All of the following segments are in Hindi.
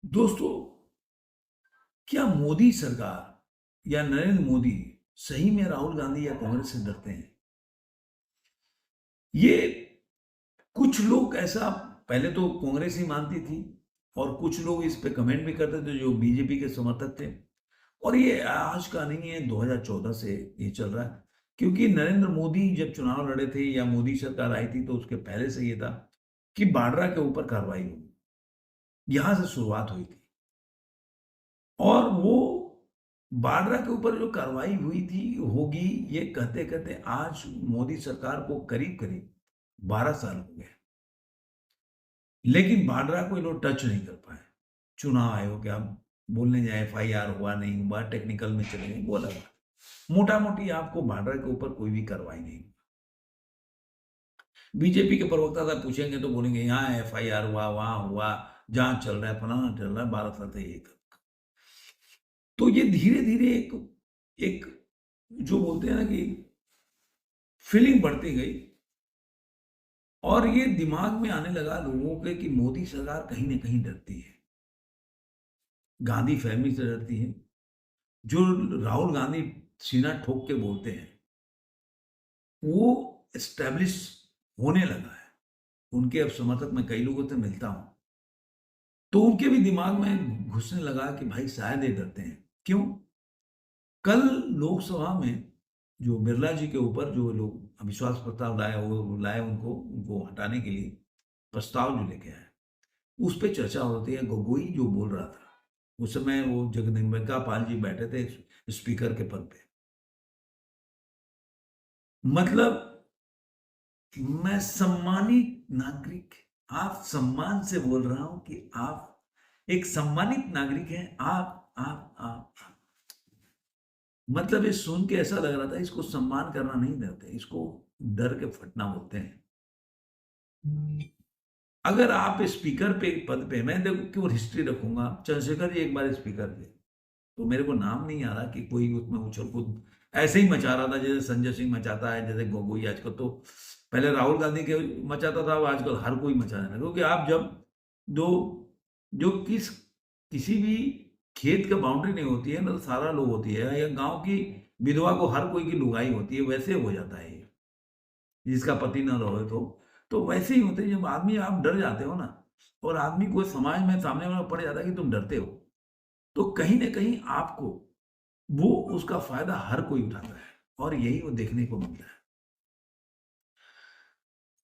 दोस्तों, क्या मोदी सरकार या नरेंद्र मोदी सही में राहुल गांधी या कांग्रेस से डरते हैं? ये कुछ लोग ऐसा पहले तो कांग्रेस ही मानती थी और कुछ लोग इस पे कमेंट भी करते थे जो बीजेपी के समर्थक थे। और ये आज का नहीं है, 2014 से ये चल रहा है। क्योंकि नरेंद्र मोदी जब चुनाव लड़े थे या मोदी सरकार आई थी तो उसके पहले से ये था कि बाड्रा के ऊपर कार्रवाई होगी। यहां से शुरुआत हुई थी और वो बाड्रा के ऊपर जो कार्रवाई हुई थी होगी, ये कहते कहते आज मोदी सरकार को करीब करीब 12 साल हो गए, लेकिन बाड्रा को ये लोग टच नहीं कर पाए। चुनाव आयोग क्या बोलने जाए, एफआईआर हुआ नहीं हुआ, टेक्निकल में चले गए, वो अलग बात। मोटा मोटी आपको बाड्रा के ऊपर कोई भी कार्रवाई नहीं। बीजेपी के प्रवक्ता था, पूछेंगे तो बोलेंगे यहाँ एफआईआर हुआ, वहां हुआ, जांच चल रहा है, फलाना चल रहा है, 12 साल से ये कर। तो ये धीरे धीरे एक एक जो बोलते हैं ना कि फीलिंग बढ़ती गई और ये दिमाग में आने लगा लोगों के कि मोदी सरकार कहीं ना कहीं डरती है, गांधी फैमिली से डरती है। जो राहुल गांधी सीना ठोक के बोलते हैं वो एस्टेब्लिश होने लगा है। उनके अब समर्थक मैं कई लोगों से मिलता हूं तो उनके भी दिमाग में घुसने लगा कि भाई शायद ये डरते हैं। क्यों? कल लोकसभा में जो बिरला जी के ऊपर जो लोग अविश्वास प्रस्ताव लाए, वो लाए उनको हटाने के लिए प्रस्ताव जो लेके आए, उस पे चर्चा होती है। गोगोई जो बोल रहा था उस समय, वो जगदम्बिका पाल जी बैठे थे स्पीकर के पद पे। मतलब मैं सम्मानित नागरिक, आप सम्मान से बोल रहा हूं कि आप एक सम्मानित नागरिक हैं। आप मतलब ये सुन के ऐसा लग रहा था इसको सम्मान करना नहीं देते, इसको डर के फटना बोलते हैं। अगर आप स्पीकर पे पद पे, मैं देखो क्यों हिस्ट्री रखूंगा, चंद्रशेखर जी एक बार स्पीकर थे तो मेरे को नाम नहीं आ रहा कि कोई उसमें उछल कूद ऐसे ही मचा रहा था जैसे संजय सिंह मचाता है, जैसे गोगोई आजकल तो पहले राहुल गांधी के मचाता था, अब आजकल हर कोई मचाने लगा। क्योंकि आप जब दो जो किसी भी खेत का बाउंड्री नहीं होती है ना, तो सारा लोग होती है, या गांव की विधवा को हर कोई की लुगाई होती है, वैसे हो जाता है ये, जिसका पति ना रहे तो वैसे ही होते हैं। जब आदमी आप डर जाते हो ना, और आदमी को समाज में सामने वाला पड़ जाता है कि तुम डरते हो, तो कहीं ना कहीं आपको वो उसका फायदा हर कोई उठाता है और यही वो देखने को मिलता है।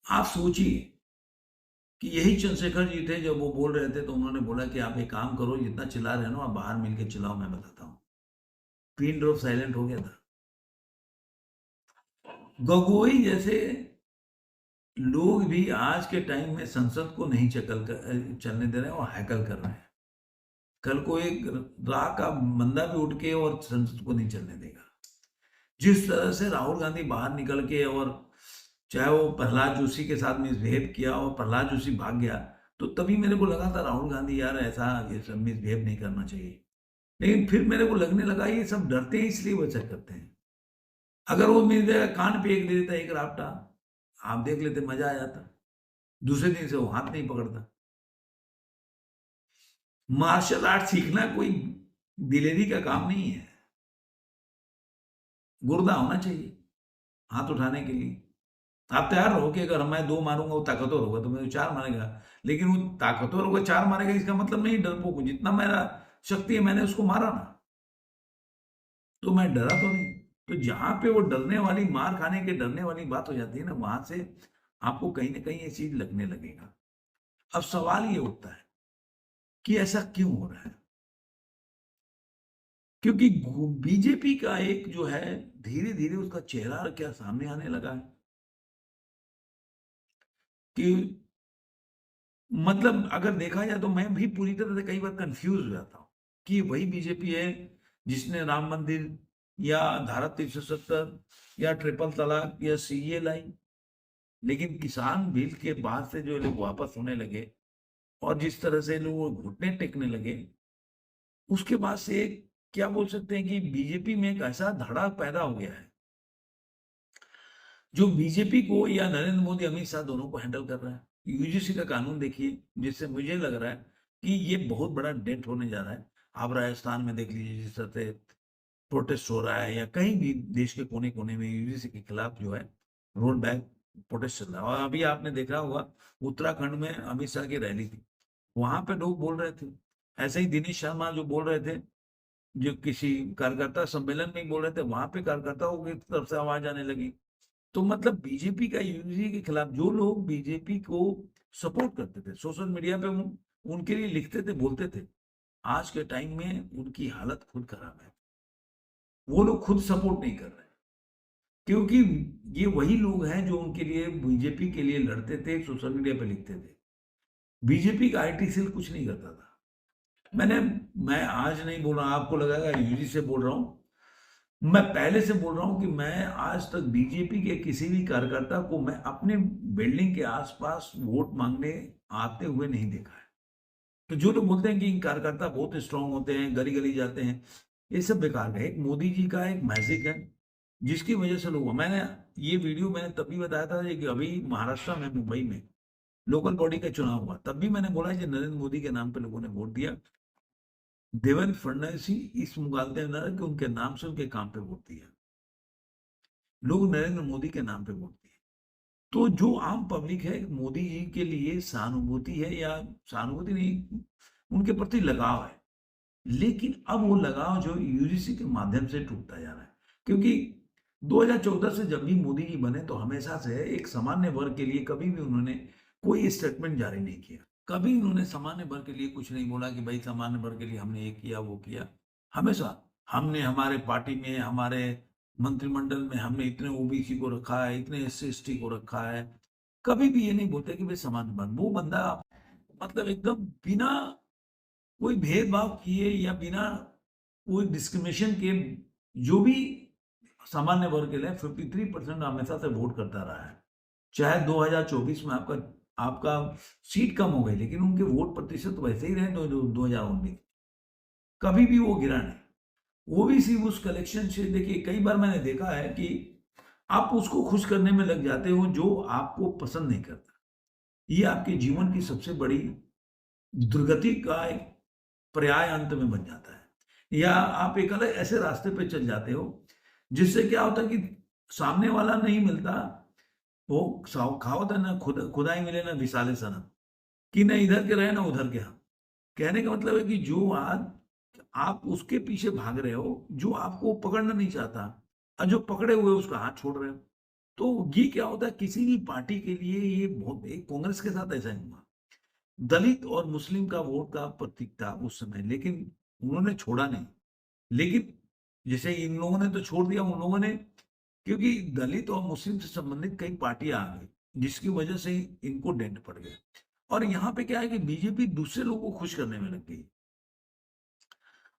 आप सोचिए कि यही चंद्रशेखर जी थे, जब वो बोल रहे थे तो उन्होंने बोला कि आप एक काम करो, जितना चिल्ला रहे हो ना, आप बाहर मिलकर चिल्लाओ, मैं बताता हूँ। पिन ड्रॉप साइलेंट हो गया था। गोगोई जैसे लोग भी आज के टाइम में संसद को नहीं चलने दे रहे हैं और हैकल कर रहे हैं। कल को एक राह का बंदा भी उठ के और संसद को नहीं चलने देगा। जिस तरह से राहुल गांधी बाहर निकल के, और चाहे वो प्रहलाद जोशी के साथ मिसबिहेव किया और प्रहलाद जोशी भाग गया, तो तभी मेरे को लगा था राहुल गांधी यार ऐसा ये सब मिसबिहेव नहीं करना चाहिए। लेकिन फिर मेरे को लगने लगा ये सब डरते हैं इसलिए वैसा करते हैं। अगर वो मेरे जगह कान पे एक दे देता एक रापटा, आप देख लेते, मजा आ जाता, दूसरे दिन से वो हाथ नहीं पकड़ता। मार्शल आर्ट सीखना कोई दिलेरी का काम नहीं है, गुर्दा होना चाहिए हाथ उठाने के लिए। आप तैयार रहो कि अगर मैं दो मारूंगा वो ताकतवर होगा तो मैं चार मारेगा। लेकिन वो ताकतवर होगा चार मारेगा इसका मतलब नहीं डरपोक हूं, जितना मेरा शक्ति है मैंने उसको मारा ना, तो मैं डरा तो नहीं। तो जहां पे वो डरने वाली, मार खाने के डरने वाली बात हो जाती है ना, वहां से आपको कहीं ना कहीं ये चीज लगने लगेगा। अब सवाल ये उठता है कि ऐसा क्यों हो रहा है? क्योंकि बीजेपी का एक जो है, धीरे धीरे उसका चेहरा क्या सामने आने लगा है कि मतलब अगर देखा जाए तो मैं भी पूरी तरह से कई बार कंफ्यूज हो जाता हूँ कि वही बीजेपी है जिसने राम मंदिर या धारा 370 या ट्रिपल तलाक या सीए लाई, लेकिन किसान बिल के बाद से जो लोग वापस होने लगे और जिस तरह से लोग घुटने टेकने लगे, उसके बाद से क्या बोल सकते हैं कि बीजेपी में एक ऐसा धड़ा पैदा हो गया है जो बीजेपी को या नरेंद्र मोदी अमित शाह दोनों को हैंडल कर रहा है। यूजीसी का कानून देखिए, जिससे मुझे लग रहा है कि ये बहुत बड़ा डेट होने जा रहा है। आप राजस्थान में देख लीजिए जिस तरह से प्रोटेस्ट हो रहा है, या कहीं भी देश के कोने-कोने में यूजीसी के खिलाफ जो है रोड बैक प्रोटेस्ट चल रहा है। और अभी आपने देखा होगा उत्तराखंड में अमित शाह की रैली थी, वहां पे लोग बोल रहे थे, ऐसे ही दिनेश शर्मा जो बोल रहे थे, जो किसी कार्यकर्ता सम्मेलन में ही बोल रहे थे, वहां पे कार्यकर्ताओं की तरफ से आवाज आने लगी। तो मतलब बीजेपी का यूजीसी के खिलाफ जो लोग बीजेपी को सपोर्ट करते थे, सोशल मीडिया पे उनके लिए लिखते थे, बोलते थे, आज के टाइम में उनकी हालत खुद खराब है। वो लोग खुद सपोर्ट नहीं कर रहे, क्योंकि ये वही लोग हैं जो उनके लिए बीजेपी के लिए लड़ते थे, सोशल मीडिया पे लिखते थे। बीजेपी का आईटी सेल कुछ नहीं करता था। मैं आज नहीं बोल रहा, आपको लगेगा यूजी से बोल रहा हूं, मैं पहले से बोल रहा हूं कि मैं आज तक बीजेपी के किसी भी कार्यकर्ता को मैं अपने बिल्डिंग के आसपास वोट मांगने आते हुए नहीं देखा है। तो जो लोग बोलते हैं कि कार्यकर्ता बहुत स्ट्रांग होते हैं, गली गली जाते हैं, ये सब बेकार है। एक मोदी जी का एक मैजिक है जिसकी वजह से लोग, मैंने ये वीडियो मैंने तभी बताया था कि अभी महाराष्ट्र में, मुंबई में लोकल बॉडी का चुनाव हुआ, तब भी मैंने बोला कि नरेंद्र मोदी के नाम पे लोगों ने वोट दिया। देवेंद्र फडणवीस ही इस मुगालते में कि उनके नाम से उनके काम पे वोट दिया, लोग नरेंद्र मोदी के नाम पे वोट दिए। तो जो आम पब्लिक है, मोदी जी के लिए सहानुभूति है, या सहानुभूति नहीं, उनके प्रति लगाव है, लेकिन अब वो लगाव जो यूजीसी के माध्यम से टूटता जा रहा है। क्योंकि 2014 से जब भी मोदी जी बने तो हमेशा से एक सामान्य वर्ग के लिए कभी भी उन्होंने कोई स्टेटमेंट जारी नहीं किया। कभी उन्होंने सामान्य वर्ग के लिए कुछ नहीं बोला कि भाई सामान्य वर्ग के लिए हमने ये किया वो किया। हमेशा हमने हमारे पार्टी में, हमारे मंत्रिमंडल में हमने इतने ओबीसी को रखा है, इतने एससी एसटी को रखा है। कभी भी ये नहीं बोलते कि भाई सामान्य वर्ग, वो बंदा मतलब एकदम बिना कोई भेदभाव किए या बिना कोई डिस्क्रिमिनेशन के जो भी सामान्य वर्ग के लिए 53% हमेशा से वोट करता रहा है। चाहे 2024 में आपका आपका सीट कम हो गई, लेकिन उनके वोट प्रतिशत वैसे ही रहे 2019, कभी भी वो गिरा नहीं। ओबीसी उस कलेक्शन से, देखिए कई बार मैंने देखा है कि आप उसको खुश करने में लग जाते हो जो आपको पसंद नहीं करता। ये आपके जीवन की सबसे बड़ी दुर्गति का एक पर्याय अंत में बन जाता है, या आप एक अलग ऐसे रास्ते पे चल जाते हो जिससे क्या होता है कि सामने वाला नहीं मिलता। वो कहावत है ना, खुदाई मिले ना विसाले सनम, कि ना इधर के रहे ना उधर के हम। कहने का मतलब है कि जो आज आप उसके पीछे भाग रहे हो जो आपको पकड़ना नहीं चाहता, और जो पकड़े हुए उसका हाथ छोड़ रहे हो। तो ये क्या होता है किसी भी पार्टी के लिए, ये बहुत, कांग्रेस के साथ ऐसा ही हुआ। दलित और मुस्लिम का वोट का प्रतीक था उस समय, लेकिन उन्होंने छोड़ा नहीं। लेकिन जैसे इन लोगों ने तो छोड़ दिया, उन लोगों ने, क्योंकि दलित और मुस्लिम से संबंधित कई पार्टियां आ गई जिसकी वजह से इनको डेंट पड़ गया। और यहाँ पे क्या है कि बीजेपी दूसरे लोगों को खुश करने में लग गई।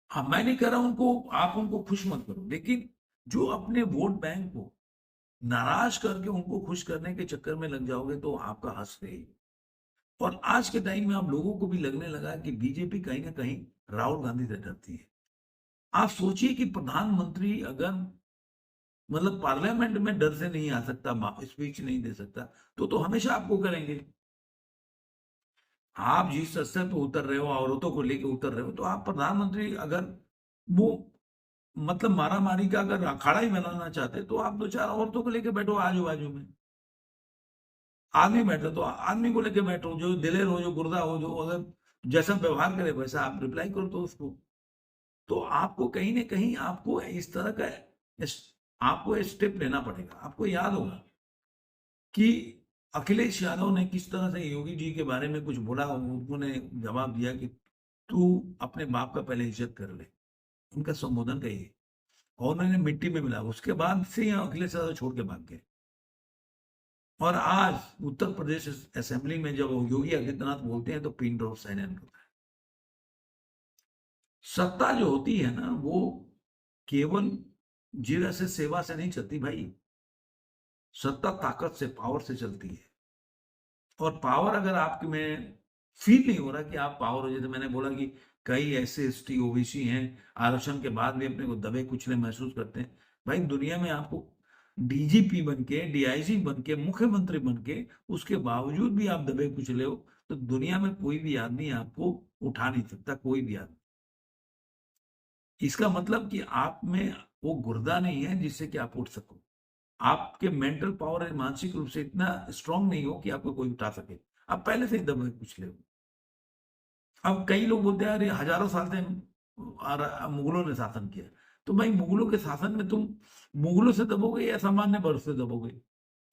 हाँ, मैं नहीं कह रहा उनको, आप उनको खुश मत करो, लेकिन जो अपने वोट बैंक को नाराज करके उनको खुश करने के चक्कर में लग जाओगे तो आपका हंस गई। और आज के टाइम में आप लोगों को भी लगने लगा कि बीजेपी कहीं ना कहीं राहुल गांधी से डरती है। आप सोचिए कि प्रधानमंत्री अगर मतलब पार्लियामेंट में डर से नहीं आ सकता, स्पीच नहीं दे सकता, तो हमेशा आपको करेंगे। आप जिस स्तर पे उतर रहे हो, औरतों को लेके उतर रहे हो, तो आप प्रधानमंत्री अगर वो मतलब मारा मारी का अगर अखाड़ा ही बनाना चाहते तो आप दो चार औरतों को लेके बैठो आजू बाजू में। आदमी बैठे तो आदमी को लेके बैठो, जो दिलेर हो, जो गुर्दा हो, जो अगर जैसा व्यवहार करे वैसा आप रिप्लाई करो तो उसको। तो आपको कहीं ना कहीं आपको इस तरह का आपको स्टेप लेना पड़ेगा। आपको याद होगा कि अखिलेश यादव ने किस तरह से योगी जी के बारे में कुछ बोला, उन्होंने जवाब दिया कि तू अपने बाप का पहले इज्जत कर ले, उनका संबोधन कहिए। और उन्होंने मिट्टी में मिला, उसके बाद से यहाँ अखिलेश यादव छोड़ के भाग गए। और आज उत्तर प्रदेश असेंबली में जब योगी आदित्यनाथ बोलते हैं तो पिन ड्रॉप साइलेंट होता है। सत्ता जो होती है ना, वो केवल जीरा से सेवा से नहीं चलती भाई। सत्ता ताकत से, पावर से चलती है। और पावर अगर आपके में फील नहीं हो रहा कि आप पावर हो, जैसे मैंने बोला कि कई ऐसे एसटी ओबीसी हैं आरक्षण के बाद भी अपने को दबे कुचले महसूस करते हैं। भाई दुनिया में आपको डीजीपी बन के, डीआईजी बन के, मुख्यमंत्री बन के, उसके बावजूद भी आप दबे कुचले हो, तो दुनिया में कोई भी आदमी आपको उठा नहीं सकता, कोई भी आदमी। इसका मतलब कि आप में वो गुर्दा नहीं है जिससे कि आप उठ सको। आपके मेंटल पावर और मानसिक रूप से इतना स्ट्रांग नहीं हो कि आपको कोई उठा सके। आप पहले से ही दबे कुचले हो। अब कई लोग बोलते हैं अरे हजारों साल से मुगलों ने शासन किया। तो भाई मुगलों के शासन में तुम मुगलों से दबोगे या सामान्य वर्ग से दबोगे?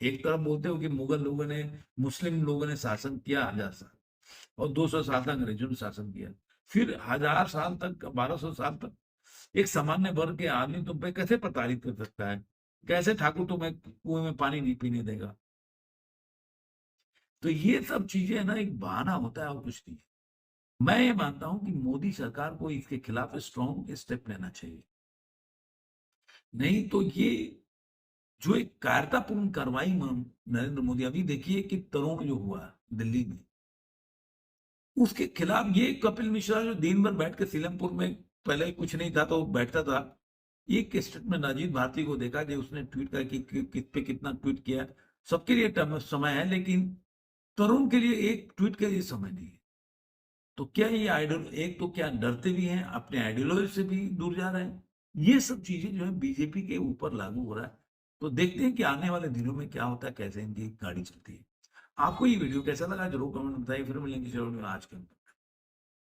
एक तरफ बोलते हो कि मुगल लोगों ने, मुस्लिम लोगों ने शासन किया 1000 साल, और 200 साल तक अंग्रेजों ने शासन किया। फिर 1000 साल तक, 1200 साल तक एक सामान्य वर्ग के आदमी तुम पे कैसे प्रताड़ित कर सकता है? कैसे ठाकुर तुम्हें कुएं में पानी नहीं पीने देगा? तो ये सब चीजें ना एक बहाना होता है और कुछ नहीं। मैं ये मानता हूं कि मोदी सरकार को इसके खिलाफ स्ट्रॉन्ग स्टेप लेना चाहिए। नहीं तो ये जो एक कायरतापूर्ण कार्रवाई नरेंद्र मोदी, अभी देखिए कि तरुण जो हुआ दिल्ली में, उसके खिलाफ ये कपिल मिश्रा जो दिन भर बैठ के सीलमपुर में, पहले कुछ नहीं था तो बैठता था, एक स्टेटमेंट अजीत भारती को देखा कि उसने ट्वीट कर किस पे कितना ट्वीट किया। सबके लिए समय है, लेकिन तरुण के लिए एक ट्वीट के लिए समय नहीं है। तो क्या ये आइडियल, एक तो क्या डरते भी हैं, अपने आइडियोलॉजी से भी दूर जा रहे हैं। ये सब चीजें जो है बीजेपी के ऊपर लागू हो रहा है। तो देखते हैं कि आने वाले दिनों में क्या होता है, कैसे इनकी गाड़ी चलती है। आपको ये वीडियो कैसा लगा जरूर कमेंट में बताइए। फिर मिलेंगे जरूर आज के